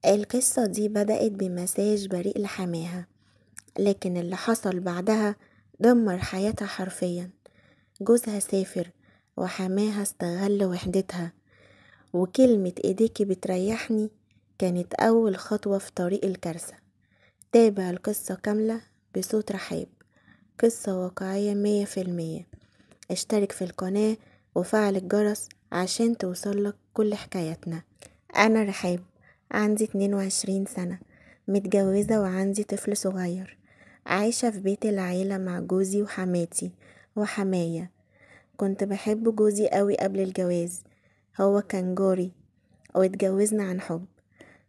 القصة دي بدأت بمساج بريء لحماها، لكن اللي حصل بعدها دمر حياتها حرفيا. جوزها سافر وحماها استغل وحدتها، وكلمة ايديكي بتريحني كانت أول خطوة في طريق الكارثة. تابع القصة كاملة بصوت رحاب، قصة واقعية 100%. اشترك في القناة وفعل الجرس عشان توصلك كل حكاياتنا. أنا رحاب، عندي 22 سنة، متجوزة وعندي طفل صغير، عايشة في بيت العيلة مع جوزي وحماتي وحماية. كنت بحب جوزي قوي قبل الجواز، هو كان جاري واتجوزنا عن حب.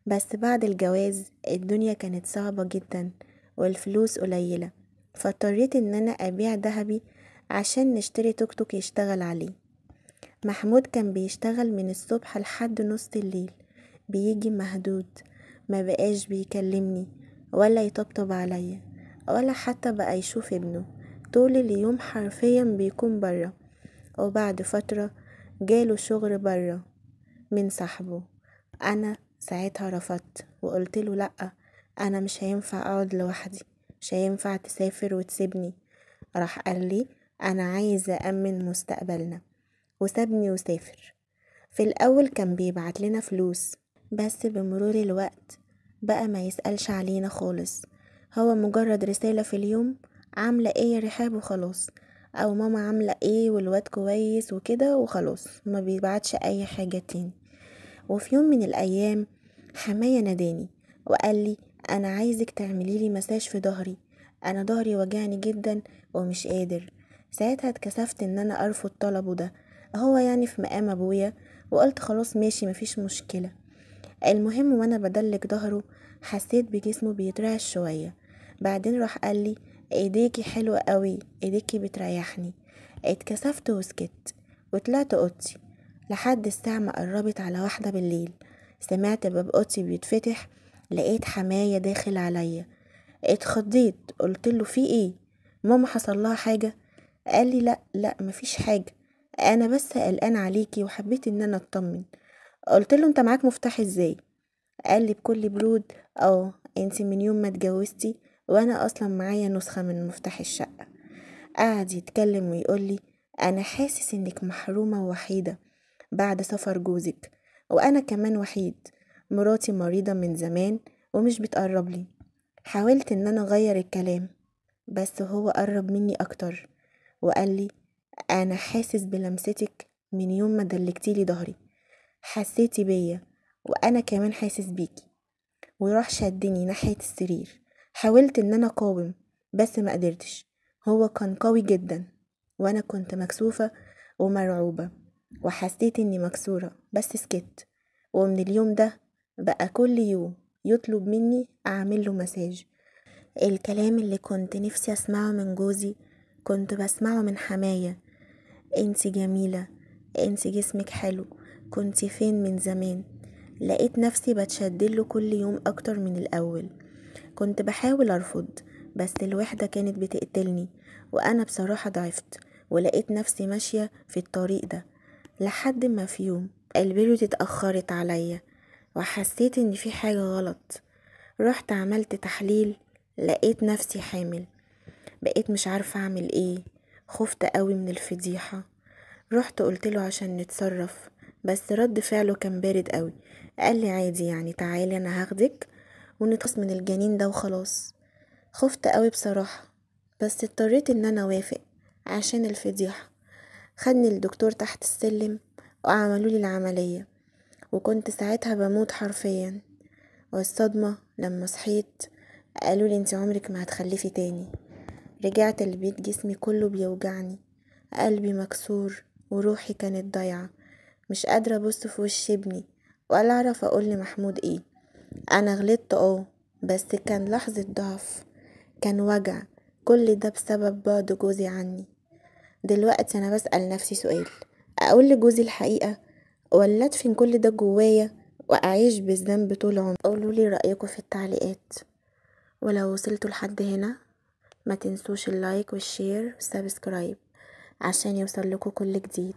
بس بعد الجواز الدنيا كانت صعبة جدا والفلوس قليلة، فاضطريت ان انا ابيع دهبي عشان نشتري توك توك يشتغل عليه. محمود كان بيشتغل من الصبح لحد نص الليل، بيجي مهدود، ما بقاش بيكلمني ولا يطبطب عليا ولا حتى بقى يشوف ابنه. طول اليوم حرفيا بيكون برا. وبعد فترة جاله شغل برا من صاحبه. انا ساعتها رفضت وقلت له لا، انا مش هينفع اقعد لوحدي، مش هينفع تسافر وتسيبني. راح قال لي انا عايزه امن مستقبلنا، وسابني وسافر. في الاول كان بيبعت لنا فلوس، بس بمرور الوقت بقى ما يسألش علينا خالص. هو مجرد رسالة في اليوم، عاملة ايه يا رحاب وخلاص، او ماما عاملة ايه والواد كويس وكده وخلاص، ما بيبعتش اي حاجة تاني. وفي يوم من الأيام حماية ناداني وقال لي أنا عايزك تعملي لي مساج في ظهري، أنا ظهري وجعني جدا ومش قادر. ساعتها اتكسفت إن أنا أرفض طلبه ده، هو يعني في مقام أبويا، وقلت خلاص ماشي مفيش مشكلة. المهم وأنا بدلك ظهره حسيت بجسمه بيترعش شوية. بعدين راح قال لي ايديكي حلوة قوي، ايديكي بتريحني. اتكسفت وسكت وطلعت اوضتي لحد الساعة ما قربت على 1 بالليل. سمعت باب اوضتي بيتفتح، لقيت حماية داخل عليا. اتخضيت، قلت له في ايه؟ ماما حصل لها حاجة؟ قال لي لا لا مفيش حاجة، انا بس قلقان عليكي وحبيت ان انا اطمن. قلت له انت معاك مفتاح ازاي؟ قال لي بكل برود انتي من يوم ما اتجوزتي وانا اصلا معايا نسخة من مفتاح الشقة. قعد يتكلم ويقول لي انا حاسس انك محرومة ووحيدة بعد سفر جوزك، وانا كمان وحيد، مراتي مريضة من زمان ومش بتقرب لي. حاولت ان انا اغير الكلام، بس هو قرب مني اكتر وقال لي انا حاسس بلمستك من يوم ما دلكتيلي ظهري، حسيتي بيا وانا كمان حاسس بيكي. وراح شدني ناحية السرير. حاولت ان انا اقاوم بس ما قدرتش، هو كان قوي جدا وانا كنت مكسوفة ومرعوبة، وحسيت اني مكسورة بس سكت. ومن اليوم ده بقى كل يوم يطلب مني اعمل له مساج. الكلام اللي كنت نفسي اسمعه من جوزي كنت بسمعه من حماية. انتي جميلة، انتي جسمك حلو، كنتي فين من زمان؟ لقيت نفسي بتشدله كل يوم اكتر من الاول. كنت بحاول ارفض، بس الوحدة كانت بتقتلني، وانا بصراحة ضعفت ولقيت نفسي ماشية في الطريق ده. لحد ما في يوم البيريود اتأخرت عليا وحسيت ان في حاجة غلط. رحت عملت تحليل، لقيت نفسي حامل. بقيت مش عارفة اعمل ايه، خفت قوي من الفضيحة. رحت قلتله عشان نتصرف، بس رد فعله كان بارد قوي. قال لي عادي يعني، تعالي انا هاخدك ونتخلص من الجنين ده وخلاص. خفت قوي بصراحة، بس اضطريت ان انا اوافق عشان الفضيحة. خدني الدكتور تحت السلم وعملولي العملية، وكنت ساعتها بموت حرفيا. والصدمة لما صحيت قالولي انت عمرك ما هتخلفي تاني. رجعت البيت جسمي كله بيوجعني، قلبي مكسور وروحي كانت ضايعة، مش قادرة ابص في وش ابني ولا اعرف اقول لمحمود ايه. انا غلطت بس كان لحظة ضعف، كان وجع، كل ده بسبب بعد جوزي عني. دلوقتي انا بسأل نفسي سؤال، اقول لجوزي الحقيقة ولا ادفن كل ده جوايا واعيش بالذنب طول عمري؟ قولولي رأيكم في التعليقات. ولو وصلتوا لحد هنا ما تنسوش اللايك والشير والسبسكرايب عشان يوصل لكم كل جديد.